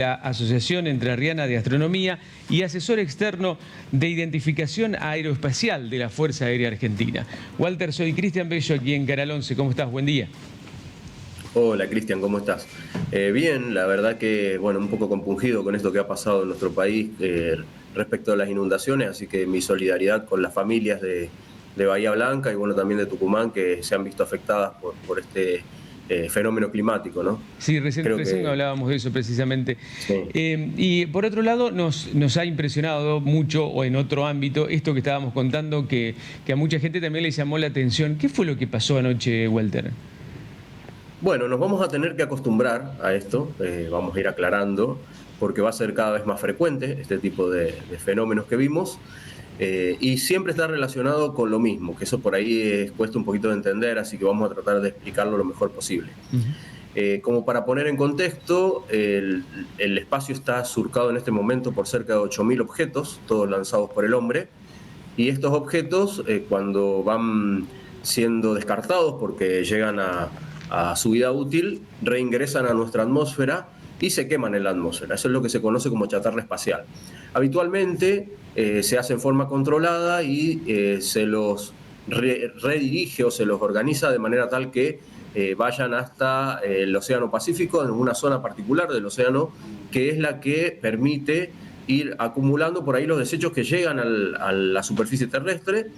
la Asociación Entrerriana de Astronomía y asesor externo de identificación aeroespacial de la Fuerza Aérea Argentina. Walter, soy Cristian Bello aquí en Canal 11. ¿Cómo estás? Buen día. Hola Cristian, ¿cómo estás? Bien, la verdad que, bueno, un poco compungido con esto que ha pasado en nuestro país respecto a las inundaciones, así que mi solidaridad con las familias de Bahía Blanca y, bueno, también de Tucumán que se han visto afectadas por este fenómeno climático, ¿no? Sí, recién Creo que hablábamos de eso precisamente. sí. Y por otro lado, nos ha impresionado mucho, o en otro ámbito, esto que estábamos contando, que a mucha gente también le llamó la atención. ¿Qué fue lo que pasó anoche, Walter? Bueno, nos vamos a tener que acostumbrar a esto, vamos a ir aclarando, porque va a ser cada vez más frecuente este tipo de fenómenos que vimos, y siempre está relacionado con lo mismo, que eso por ahí cuesta un poquito de entender, así que vamos a tratar de explicarlo lo mejor posible. Ujú. Como para poner en contexto, el espacio está surcado en este momento por cerca de 8.000 objetos, todos lanzados por el hombre, y estos objetos, cuando van siendo descartados porque llegan a su vida útil, reingresan a nuestra atmósfera y se queman en la atmósfera. Eso es lo que se conoce como chatarra espacial. Habitualmente se hace en forma controlada y se los redirige o se los organiza de manera tal que vayan hasta el Océano Pacífico, en una zona particular del océano, que es la que permite ir acumulando por ahí los desechos que llegan a la superficie terrestre,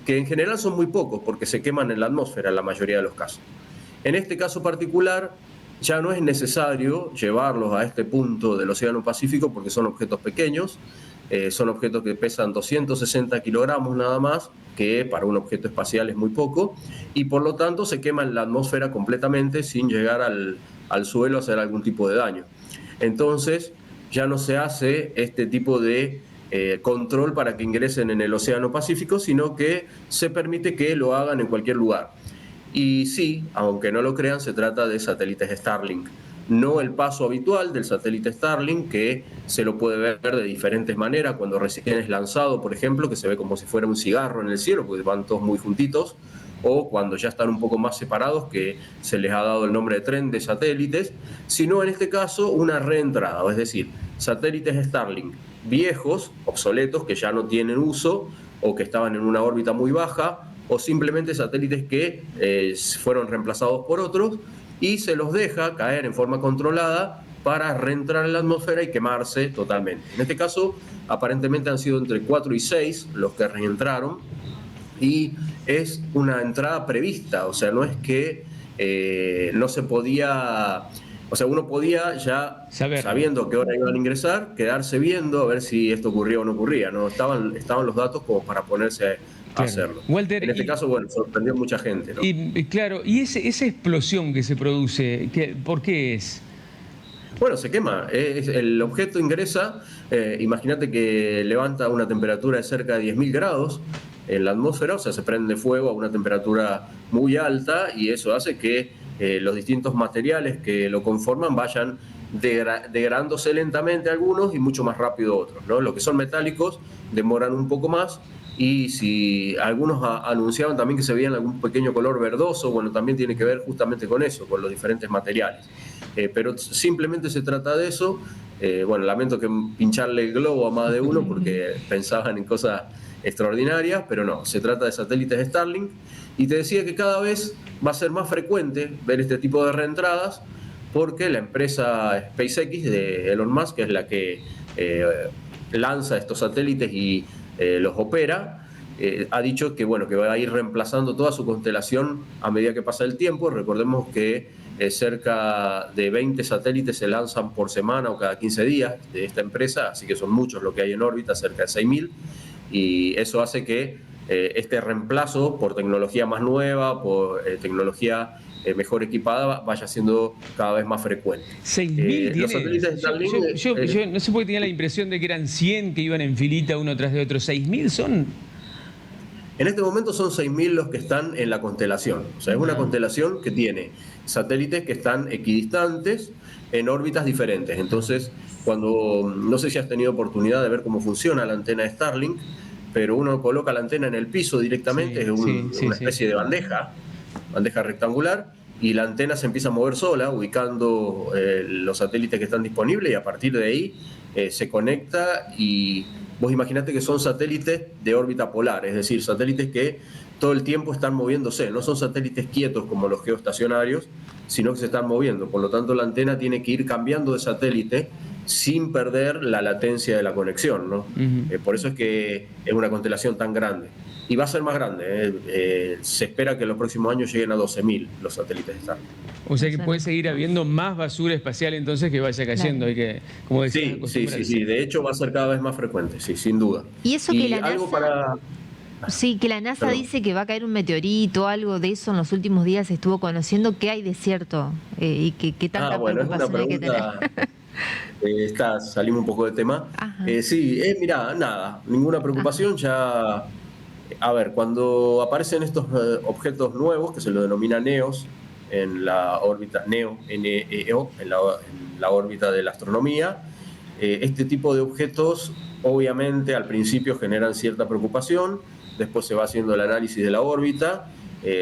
que en general son muy pocos porque se queman en la atmósfera en la mayoría de los casos. En este caso particular, ya no es necesario llevarlos a este punto del Océano Pacífico porque son objetos pequeños, son objetos que pesan 260 kilogramos nada más, que para un objeto espacial es muy poco, y por lo tanto se quema en la atmósfera completamente sin llegar al suelo a hacer algún tipo de daño. Entonces, ya no se hace este tipo de control para que ingresen en el Océano Pacífico, sino que se permite que lo hagan en cualquier lugar. Y sí, aunque no lo crean, se trata de satélites Starlink. No el paso habitual del satélite Starlink, que se lo puede ver de diferentes maneras, cuando recién es lanzado, por ejemplo, que se ve como si fuera un cigarro en el cielo, porque van todos muy juntitos, o cuando ya están un poco más separados, que se les ha dado el nombre de tren de satélites, sino en este caso una reentrada, es decir, satélites Starlink viejos, obsoletos, que ya no tienen uso o que estaban en una órbita muy baja, o simplemente satélites que fueron reemplazados por otros y se los deja caer en forma controlada para reentrar en la atmósfera y quemarse totalmente. En este caso, aparentemente han sido entre 4 y 6 los que reentraron, y es una entrada prevista, o sea, no es que no se podía, o sea, uno podía ya, Saberlo. sabiendo qué hora iban a ingresar, quedarse viendo a ver si esto ocurría o no ocurría, ¿no? Estaban los datos como para ponerse a Claro. hacerlo. Walter, En este caso, bueno, sorprendió a mucha gente, ¿no? claro, y esa explosión que se produce, ¿por qué es? Bueno, se quema. El objeto ingresa, imagínate que levanta una temperatura de cerca de 10.000 grados en la atmósfera, o sea, se prende fuego a una temperatura muy alta y eso hace que los distintos materiales que lo conforman vayan degradándose lentamente algunos y mucho más rápido otros, ¿no? Los que son metálicos demoran un poco más, y si algunos anunciaban también que se veían algún pequeño color verdoso, bueno, también tiene que ver justamente con eso, con los diferentes materiales. Pero simplemente se trata de eso. Bueno, lamento que pincharle el globo a más de uno porque pensaban en cosas extraordinarias, pero no, se trata de satélites Starlink. Y te decía que cada vez va a ser más frecuente ver este tipo de reentradas porque la empresa SpaceX de Elon Musk, que es la que lanza estos satélites y los opera, ha dicho que, bueno, que va a ir reemplazando toda su constelación a medida que pasa el tiempo. Recordemos que cerca de 20 satélites se lanzan por semana o cada 15 días de esta empresa, así que son muchos lo que hay en órbita, cerca de 6.000, y eso hace que este reemplazo por tecnología más nueva, por tecnología mejor equipada, vaya siendo cada vez más frecuente. 6.000 Los tiene. satélites de Starlink... Yo no sé por qué tenía la impresión de que eran 100 que iban en filita uno tras de otro. 6.000 son. En este momento son 6.000 los que están en la constelación. O sea, es una constelación que tiene satélites que están equidistantes en órbitas diferentes. Entonces, no sé si has tenido oportunidad de ver cómo funciona la antena de Starlink, pero uno coloca la antena en el piso directamente, Sí, es sí, sí, una sí. especie de bandeja rectangular, y la antena se empieza a mover sola, ubicando los satélites que están disponibles, y a partir de ahí se conecta. Y vos imaginate que son satélites de órbita polar, es decir, satélites que todo el tiempo están moviéndose, no son satélites quietos como los geoestacionarios, sino que se están moviendo. Por lo tanto, la antena tiene que ir cambiando de satélite sin perder la latencia de la conexión, ¿no? Por eso es que es una constelación tan grande. Y va a ser más grande. Se espera que en los próximos años lleguen a 12.000 los satélites de Starlink. O sea que puede seguir habiendo más basura espacial entonces que vaya cayendo. Claro. Hay que, como decías, sí. De hecho, va a ser cada vez más frecuente, sí, sin duda. Y eso que la NASA... Sí, que la NASA dice que va a caer un meteorito, algo de eso en los últimos días estuvo conociendo. ¿Qué hay de cierto? Y qué tanta preocupación hay que tener. Salimos un poco del tema. Mirá, nada, ninguna preocupación. Ya, a ver, cuando aparecen estos objetos nuevos, que se lo denomina NEOs, en la órbita, NEO, N-E-O, en la órbita de la astronomía, este tipo de objetos obviamente al principio generan cierta preocupación. Después se va haciendo el análisis de la órbita,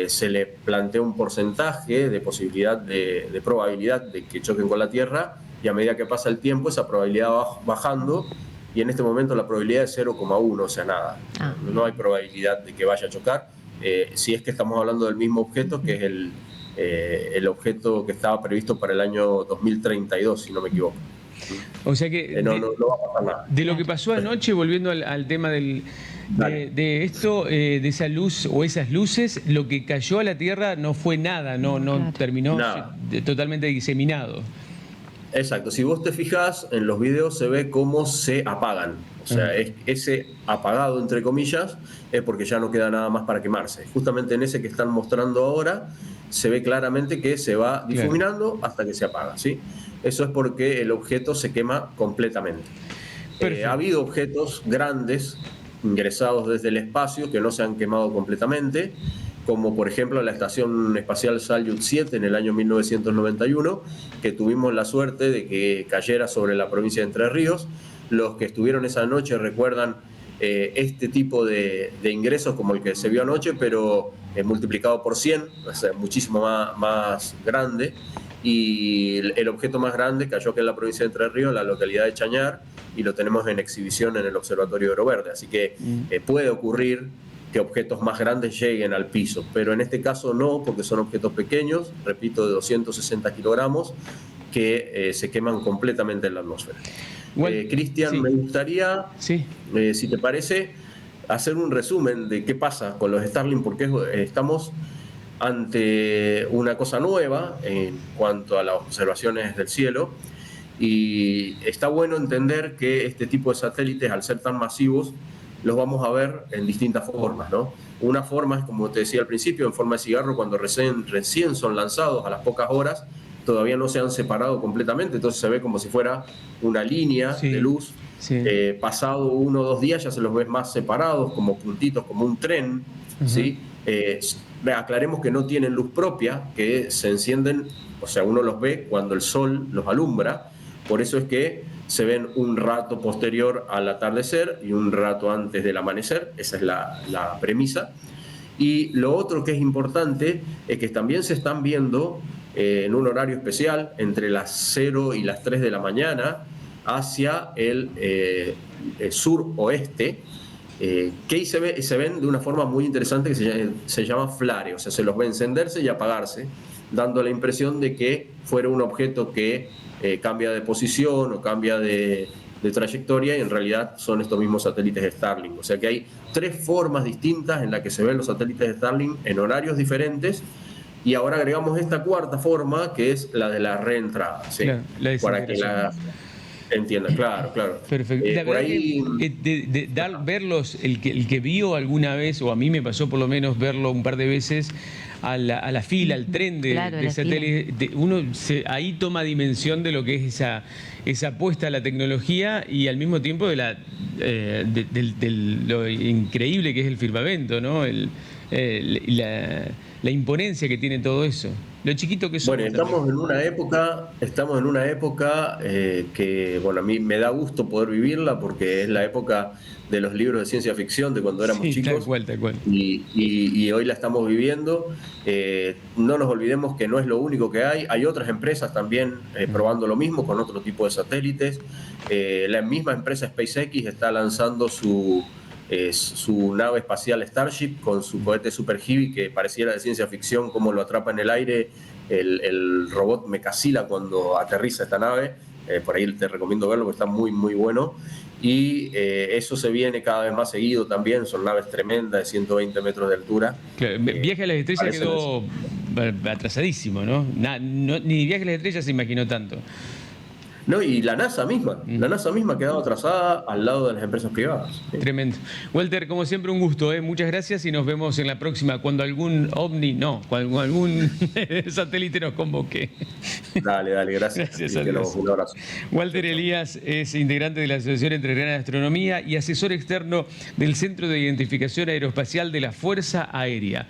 se le plantea un porcentaje de posibilidad, de probabilidad de que choquen con la Tierra, y a medida que pasa el tiempo esa probabilidad va bajando, y en este momento la probabilidad es 0,1, o sea, nada. No hay probabilidad de que vaya a chocar, si es que estamos hablando del mismo objeto, que es el objeto que estaba previsto para el año 2032, si no me equivoco. O sea que no va a pasar nada. De lo que pasó anoche, volviendo al tema de esto, de esa luz o esas luces, lo que cayó a la Tierra no fue nada, no terminó totalmente diseminado. Exacto, si vos te fijas en los videos se ve cómo se apagan. O sea, ese apagado, entre comillas, es porque ya no queda nada más para quemarse. Justamente en ese que están mostrando ahora se ve claramente que se va difuminando hasta que se apaga, ¿sí? Eso es porque el objeto se quema completamente. Ha habido objetos grandes ingresados desde el espacio que no se han quemado completamente, como por ejemplo la Estación Espacial Salyut 7 en el año 1991, que tuvimos la suerte de que cayera sobre la provincia de Entre Ríos. Los que estuvieron esa noche recuerdan este tipo de ingresos como el que se vio anoche, pero multiplicado por 100, o sea, muchísimo más grande. Y el objeto más grande cayó aquí en la provincia de Entre Ríos, en la localidad de Chañar, y lo tenemos en exhibición en el Observatorio de Oro Verde. Así que puede ocurrir que objetos más grandes lleguen al piso, pero en este caso no, porque son objetos pequeños, repito, de 260 kilogramos, que se queman completamente en la atmósfera. Cristian, me gustaría, si te parece, hacer un resumen de qué pasa con los Starlink, porque estamos ante una cosa nueva en cuanto a las observaciones del cielo, y está bueno entender que este tipo de satélites, al ser tan masivos, los vamos a ver en distintas formas, ¿no? Una forma es, como te decía al principio, en forma de cigarro, cuando recién son lanzados a las pocas horas, todavía no se han separado completamente, entonces se ve como si fuera una línea de luz. Pasado 1 o 2 días ya se los ves más separados, como puntitos, como un tren, ¿sí? Aclaremos que no tienen luz propia, que se encienden, o sea, uno los ve cuando el sol los alumbra, por eso es que se ven un rato posterior al atardecer y un rato antes del amanecer, esa es la premisa. Y lo otro que es importante es que también se están viendo en un horario especial, entre las 0 y las 3 de la mañana, hacia el sur-oeste, que se ven de una forma muy interesante que se llama flare, o sea, se los ve encenderse y apagarse, dando la impresión de que fuera un objeto que cambia de posición o cambia de trayectoria, y en realidad son estos mismos satélites de Starlink. O sea que hay 3 formas distintas en las que se ven los satélites de Starlink en horarios diferentes, y ahora agregamos esta 4ª forma, que es la de la reentrada, ¿sí? Claro, para que la entiendan, claro. Perfecto. La por verdad ahí... que verlos, el que vio alguna vez, o a mí me pasó por lo menos verlo un par de veces, a la fila, al tren de satélites, uno ahí toma dimensión de lo que es esa apuesta a la tecnología, y al mismo tiempo de lo increíble que es el firmamento, ¿no? La imponencia que tiene todo eso. lo chiquito que somos. Bueno, estamos en una época que, bueno, a mí me da gusto poder vivirla porque es la época de los libros de ciencia ficción de cuando éramos chicos. Tal cual. Y hoy la estamos viviendo. No nos olvidemos que no es lo único que hay otras empresas también probando lo mismo con otro tipo de satélites. La misma empresa SpaceX está lanzando su nave espacial Starship con su cohete Super Heavy, que pareciera de ciencia ficción como lo atrapa en el aire el robot Mecasila cuando aterriza esta nave. Por ahí te recomiendo verlo porque está muy muy bueno. Y eso se viene cada vez más seguido también, son naves tremendas de 120 metros de altura. Claro, Viaje a las Estrellas quedó atrasadísimo, ¿no? Ni Viaje a las Estrellas se imaginó tanto. No, y la NASA misma ha quedado atrasada al lado de las empresas privadas. ¿Sí? Tremendo. Walter, como siempre, un gusto, ¿eh? Muchas gracias y nos vemos en la próxima, cuando algún cuando algún satélite nos convoque. Dale, gracias. Gracias a Dios. Un abrazo. Walter Elías es integrante de la Asociación Entrerriana de Astronomía y asesor externo del Centro de Identificación Aeroespacial de la Fuerza Aérea.